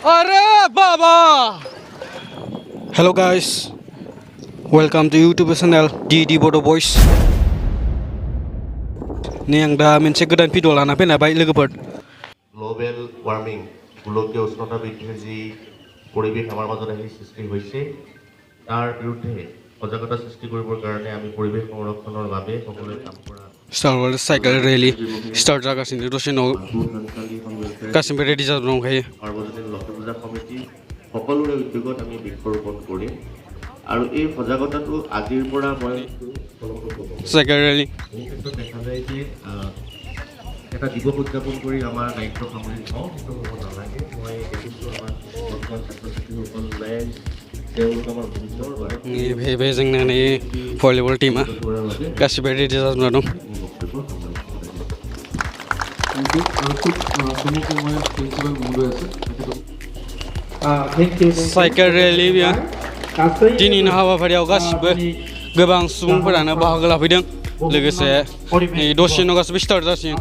Arre Baba! Hello guys, welcome to YouTube Channel BODO BOYS. Ni ang da moनसे गोदान video लाना फैनाय लोगोफोर. Global warming গোলকীয় উষ্ণতা বৃদ্ধিৰ যি পৰিৱেশ আমাৰ মাজত আহি সৃষ্টি হৈছে তাৰ বিৰুদ্ধে সজাগতা সৃষ্টি কৰিবৰ কাৰণে আমি পৰিৱেশ সংৰক্ষণৰ বাবে সকলোৱে কাম কৰা Salbari cycle rally start जागासिनो दसे उनाव गासिबो रेडि जाना दंखायो. সাৰ্বজনীন লক্ষ্যপূজা সমিতি সকলোৰে উদ্যোগত আমি বৃক্ষৰোপণ কৰিম আৰু এই সজাগতাটো আজিৰ পৰা মই cycle rally দেখা যায় যে এটা দিৱস উদযাপন কৰি আমাৰ দায়িত্ব সামৰি লওঁ সেইটো হ'ব নালাগে. মই দেখিছোঁ আমাৰ বৰ্তমান ছাত্ৰ ছাত্ৰীসকল ওলাই তেওঁলোক আমাৰ ভৱিষ্যতৰ বাবে बे जोंना नै भलिबल टीमा गासिबो रेडि जाना दं. साइकेल रेली बियो दिनैनि हाबाफारियाव गासिबो गोबां सुबुंफोरानो बाहागो लाफैदों. लोगोसे दसे उनाव गासिबो स्टार्ट जासिगोन.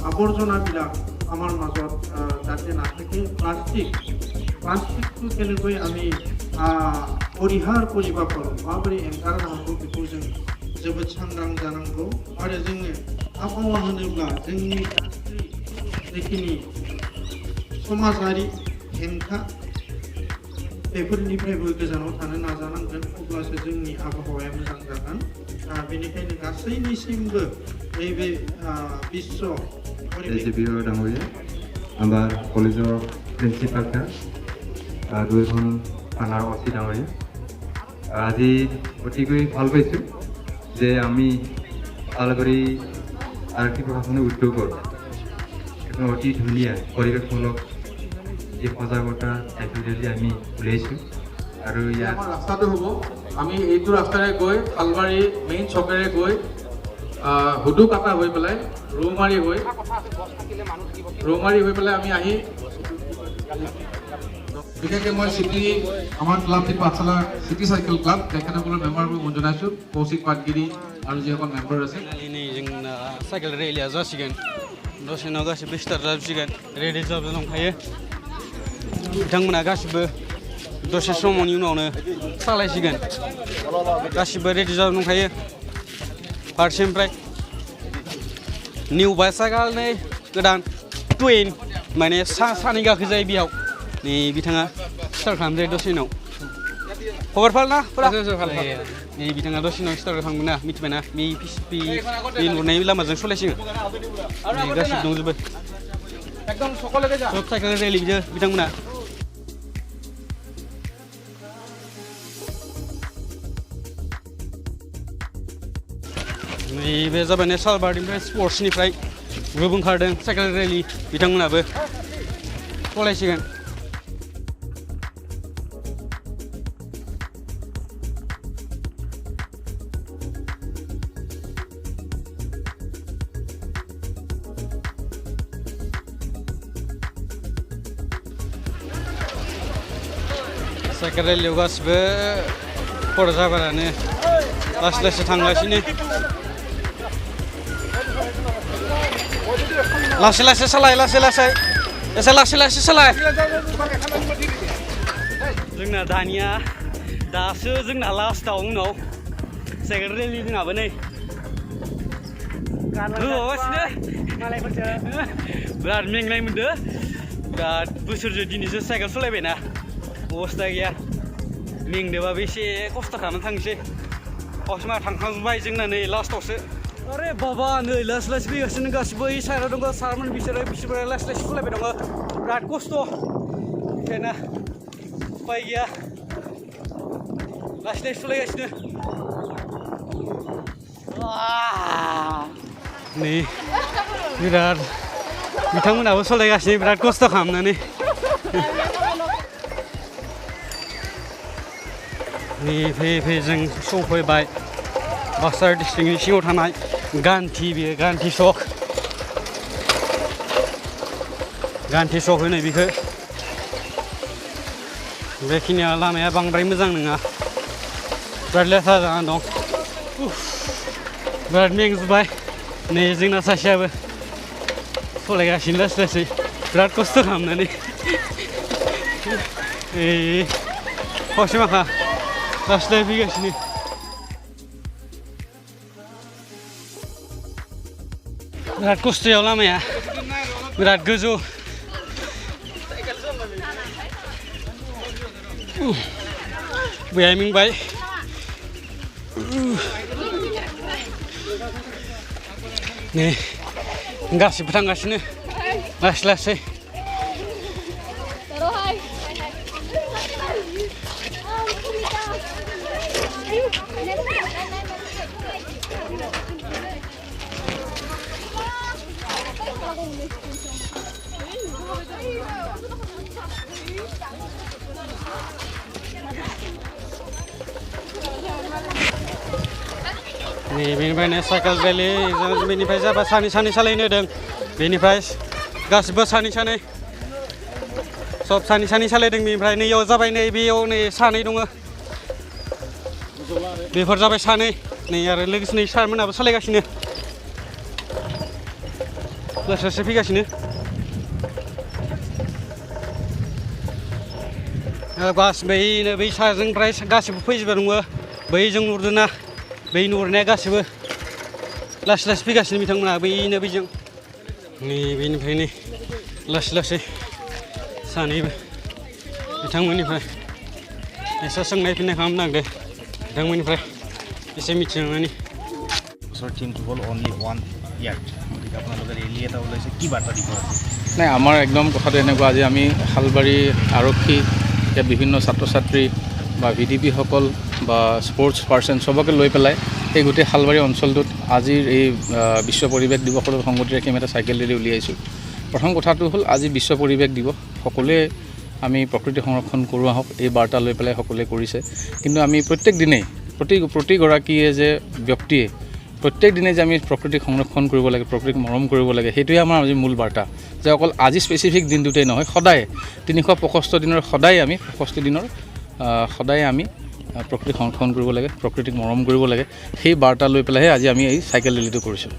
আবর্জনাবিলাক আমাৰ মাজত যাতে নাথাকে. প্লাষ্টিকটো কেনেকৈ আমি পৰিহাৰ কৰিব পাৰোঁ মাবोरै एंगारनो हागौ बेखौ जों जोबोद सांग्रां जानांगौ. आरो जोङो आबहावा होनोब्ला जोंनि गासै जिखिनि समाजारि हेंथा बेफोरनिफ्रायबो गोजानाव थानो नाजानांगोन. अब्लासो जोंनि आबहावाया मोजां जागोन. बेनिखायनो गासैनिसिमबो नैबे বিশ্ব এজিপিৰ ডাঙৰীয়া আমাৰ কলেজৰ প্ৰিন্সিপালটা দুইখন থানাৰ অচি ডাঙৰীয়া আজি অতিকৈ ভাল পাইছোঁ যে আমি সালবাৰী আৰক্ষী প্ৰশাসনৰ উদ্যোগত অতি ধুনীয়া পৰিৱেশমূলক এই সজাগতা চাইকেল ৰেলী আমি উলিয়াইছোঁ. আৰু ইয়াৰ ৰাস্তাটো হ'ব আমি এইটো ৰাস্তাৰে গৈ সালবাৰী মেইন চকেৰে গৈ হুদু কাটা হৈ পেলাই ৰৌমাৰী হৈ পেলাই আমি আহি বিশেষকৈ মই চিটি আমাৰ ক্লাব পাঠশালা চিটি চাইকেল ক্লাব তেখেতসকলৰ মেম্বাৰবোৰ মই জনাইছোঁ. কৌশিক পাটগিৰি আৰু যিসকল মেম্বাৰ আছে. जोंना साइकेल रेलिया जासिगोन. दसे उनाव गासिबो स्टार्ट जासिगोन. रेडि जाना दंखायो. बिथांमोना गासिबो दसे समनि उनावनो सालायसिगोन. गासिबो रेडि जाना दंखायो. फारसेनिफ्राय निउ बाइसाइकेल नै गोदान टुइन माने सानै गाखो जायो बेयाव. नै बिथाङा स्टार्ट खालामजायो दसे उनाव. खबरफाल ना पुरा नै बिथाङा दसे उनाव स्टार्ट खालामगोन ना मिथिबायना बे नुनाय लामाजों सलायसिगोन. नै गासिबो दंजोबो सब साइकेल रेलि बिथांमोना. नैबे जाबाय सालबारिनिफ्राय स्पर्ट्सनिफ्राय ग्रुप ओंखारदों साइकेल रेलि बिथांमोनाबो सलायसिगोन. साइकेल रेलियाव गासिबो फरायसाफोरानो लासै लासै थांगासिनो. लासै लासै सालाय एसे लासै सालाय. जोंना दानिया दासो जोंना लास्टआव उनाव साइकेल रेलि जोंहाबो नै बिराद मेंनाय मोनदों. बिराद बोसोरजों दिनैसो साइकेल सालायबायना अबस्था गैया. मेंदोंबाबो एसे खस्थ' खालामनानै थांसै. हसमा थांखांजोब्बाय जोंना नै लास्टआवसो. अरे बाबा नै लासै लासै फैगासिनो गासिबो ओइ साइडआव दङ सारमोन बिसोरो लासै लासै सालायबाय दङ. बिराद खस्थ' ओंखायनो उपाय गैया लासै लासै सालायगासिनो. नै बिराद बिथांमोनाबो सालायगासिनो बिराद खस्थ' खालामनानै. नै फैयै जों सफैबाय बाक्सा डिस्ट्रिक्टनि सिङाव थानाय गान्धी चक होनो बेखौ. बेखिनिया लामाया बांद्राय मोजां नङा. बिराद लेथ्रा जानानै दं. बिराद मेंजोब्बाय. नै जोंना सासेयाबो सलायगासिनो लासै लासै बिराद खस्थ' खालामनानै खावसे माखा लासै फैगासिनो बिराद खस्थ'याव लामाया बिराद गोजौ बैहाय मेंबाय नै गासिबो थांगासिनो लासै लासै बेनिफ्रायनो साइकेल रेलि बेनिफ्राय जाबा सानै सालायनो होदों बेनिफ्राय गासिबो सानै सब सानै सालायदों बेनिफ्राय नैयाव जाबाय नै बेयाव नै सानै दङ बेफोर जाबाय सानै नै आरो लोगोसे नै सारमोनाबो सालायगासिनो लासै लासै फैगासिनो गासिबो बै साजोंफ्राय गासिबो फैजोबबाय दङ बैजों नुहुरदोंना बै नुहुरनाया गासिबो लासै लासै फैगासिनो बिथांमोना बैनो बैजों नै बेनिफ्राय नै लासै लासै सानैबो बिथांमोननिफ्राय एसे सोंनाय फिन्नाय खालामनांदों बिथांमोननिफ्राय एसे मिथिनानै टीम टू हल ओनली वन ইয়াত গতিকে আপোনালোকে ৰেলী এটা ওলাইছে কি বাৰ্তা দিব নাই আমাৰ একদম কথাটো এনেকুৱা আজি আমি শালবাৰী আৰক্ষী ইয়াত বিভিন্ন ছাত্ৰ ছাত্ৰী বা ভিডিপিসকল বা স্পৰ্টছ পাৰ্চন সবকে লৈ পেলাই এই গোটেই শালবাৰী অঞ্চলটোত আজিৰ এই বিশ্ব পৰিৱেশ দিৱসৰ সংগতি ৰাখি আমি এটা চাইকেল ৰেলী উলিয়াইছোঁ প্ৰথম কথাটো হ'ল আজি বিশ্ব পৰিৱেশ দিৱস সকলোৱে আমি প্ৰকৃতি সংৰক্ষণ কৰোঁ আহক এই বাৰ্তা লৈ পেলাই সকলোৱে কৰিছে কিন্তু আমি প্ৰত্যেক দিনেই প্ৰতিগৰাকীয়ে যে ব্যক্তিয়ে প্ৰত্যেক দিনে যে আমি প্ৰকৃতিক সংৰক্ষণ কৰিব লাগে প্ৰকৃতিক মৰম কৰিব লাগে সেইটোৱে আমাৰ আজি মূল বাৰ্তা যে অকল আজি স্পেচিফিক দিনটোতেই নহয় সদায় 365 দিনৰ সদায় আমি 65 দিনৰ সদায় আমি প্ৰকৃতিক সংৰক্ষণ কৰিব লাগে প্ৰকৃতিক মৰম কৰিব লাগে সেই বাৰ্তা লৈ পেলাই আজি আমি এই চাইকেল ৰেলীটো কৰিছোঁ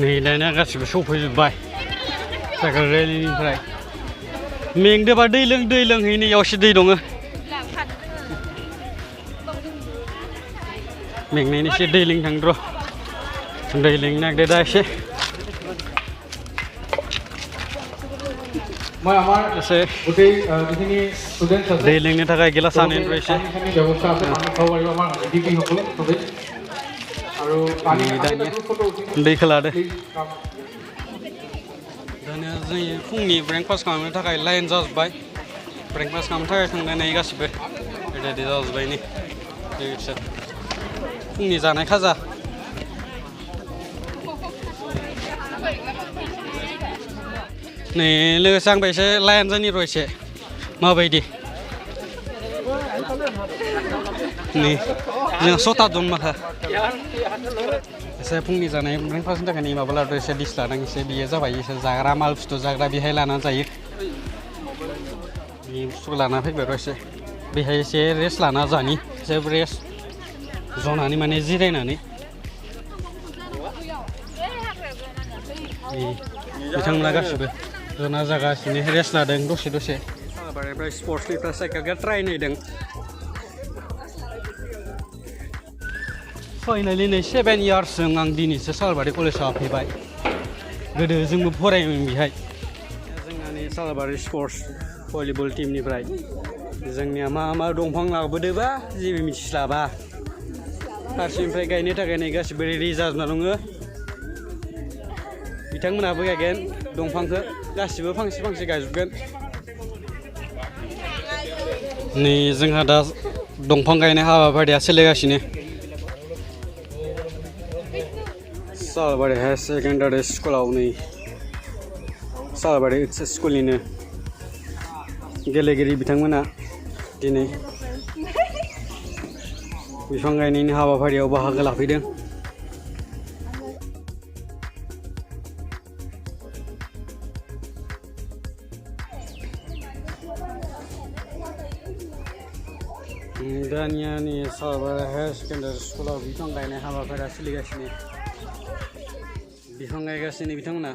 नै दानिया गासिबो सफैजोब्बाय साइकेल रेलिनिफ्राय मेंदोबा दै लोंहैनायावसो दै दङ मेंनायनि एसे दै लोंनो थांदो र' दै लोंनो नागिरदों दा एसे মই আমাৰ एसे গোটেই যিখিনি ষ্টুডেণ্টছ আছে दै लोंनो थाखाय गिलास आनायनिफ्राय एसे ব্যৱস্থা আছে পানী খাব পাৰিব আমাৰ ভিডিপিসকলে চবেই আৰু পানী दैखौ लादो दानिया जों फुंनि ब्रेकफास्ट खालामनो थाखाय लाइन जाजोब्बाय ब्रेकफास्ट खालामनो थाखाय थांनानै गासिबो रेडि जाजोब्बाय नै फुंनि जानाय खाजा नै लोगोसे आंबो एसे लाइन जानि र' एसे माबायदि नै जों 6 जन माखा एसे फुंनि जानाय ब्रेकफास्टनि थाखाय नै माबा लादो एसे डिस लादों एसे बियो जाबाय एसे जाग्रा माल बुस्थु जाग्रा बेहाय लानानै जायो बे बुस्थुखौ लाना फैबाय र' एसे बेहाय एसे रेस्ट लाना जानि एसे रेस्ट जनानै माने जिरायनानै बिथांमोना गासिबो जना जागासिनो रेस्ट लादों दसे सालबारिनिफ्राय स्पर्ट्सनिफ्राय साइकेलखौ ट्राय नायदों फाइनालि नै 7 इयार्सजों आं दिनैसो सालबारि कलेजाव फैबाय गोदो जोंबो फरायोमोन बेहाय जोंना नै सालबारि स्पर्ट्स भलिबल टीमनिफ्राय जोंनिया मा दंफां लाबोदोबा जेबो मिथिस्लाबा फारसेनिफ्राय गायनो थाखाय नै गासिबो रेडि जाजोबना दङ बिथांमोनाबो गायगोन दंफांखौ गासिबो फांसे गायजोबगोन नै जोंहा दा दंफां गायनाय हाबाफारिया सोलिगासिनो Salbari HS secondary स्कुलाव नै Salbari HS स्कुलनिनो गेलेगिरि बिथांमोना दिनै बिफां गायनायनि हाबाफारियाव बाहागो लाफैदों। दानिया नै सालबारि हायार सेकेन्डारि स्कुलाव बिफां गायनाय हाबाफारिया सोलिगासिनो। बिफां गायगासिनो बिथांमोना।